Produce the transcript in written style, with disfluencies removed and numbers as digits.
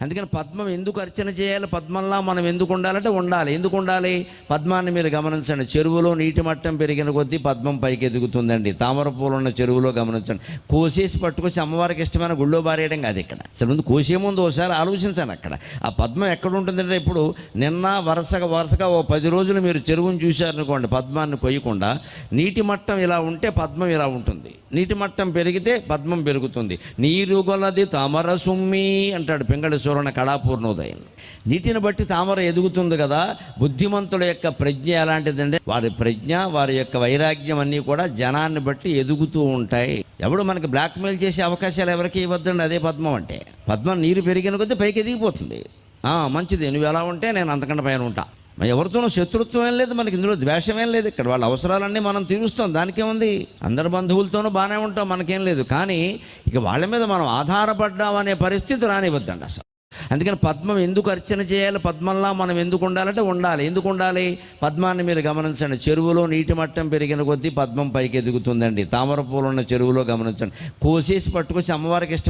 అందుకని పద్మం ఎందుకు అర్చన చేయాలి, పద్మంలా మనం ఎందుకు ఉండాలంటే ఉండాలి. ఎందుకు ఉండాలి? పద్మాన్ని మీరు గమనించండి, చెరువులో నీటి మట్టం పెరిగిన కొద్దీ పద్మం పైకి ఎదుగుతుందండి. తామర పూలు ఉన్న చెరువులో గమనించండి, కోసేసి పట్టుకొచ్చి అమ్మవారికి ఇష్టమైన గుళ్ళో బారేయడం కాదు ఇక్కడ. అసలు ముందు కోసే ముందు ఒకసారి ఆలోచించండి, అక్కడ ఆ పద్మం ఎక్కడ ఉంటుందంటే, ఇప్పుడు నిన్న వరుసగా ఓ 10 రోజులు మీరు చెరువును చూశారనుకోండి, పద్మాన్ని కొయ్యకుండా, నీటి మట్టం ఇలా ఉంటే పద్మం ఇలా ఉంటుంది, నీటి మట్టం పెరిగితే పద్మం పెరుగుతుంది. నీరు గొలది తామర సుమ్మి అంటాడు పింగళి సూరణ కళాపూర్ణోదయం. నీటిని బట్టి తామర ఎదుగుతుంది కదా. బుద్ధిమంతుల యొక్క ప్రజ్ఞ ఎలాంటిదంటే, వారి ప్రజ్ఞ, వారి యొక్క వైరాగ్యం అన్నీ కూడా జనాన్ని బట్టి ఎదుగుతూ ఉంటాయి. ఎవడు మనకి బ్లాక్మెయిల్ చేసే అవకాశాలు ఎవరికి ఇవ్వద్దండి. అదే పద్మం అంటే. పద్మం నీరు పెరిగిన కొద్దీ పైకి ఎదిగిపోతుంది. మంచిది, నువ్వు ఎలా ఉంటే నేను అంతకంటే పైన ఉంటా. ఎవరితోనూ శత్రుత్వం ఏం లేదు మనకి, ఇందులో ద్వేషం ఏం లేదు. ఇక్కడ వాళ్ళ అవసరాలన్నీ మనం తీరుస్తాం, దానికేముంది. అందరి బంధువులతోనూ బాగానే ఉంటాం, మనకేం లేదు. కానీ ఇక వాళ్ళ మీద మనం ఆధారపడ్డామనే పరిస్థితి రానివ్వద్దండి అసలు. అందుకని పద్మం ఎందుకు అర్చన చేయాలి, పద్మంలా మనం ఎందుకు ఉండాలంటే ఉండాలి. ఎందుకు ఉండాలి? పద్మాన్ని మీరు గమనించండి, చెరువులో నీటి మట్టం పెరిగిన కొద్దీ పద్మం పైకి ఎదుగుతుందండి. తామర పూలు ఉన్న చెరువులో గమనించండి, కోసేసి పట్టుకొచ్చి అమ్మవారికి ఇష్టం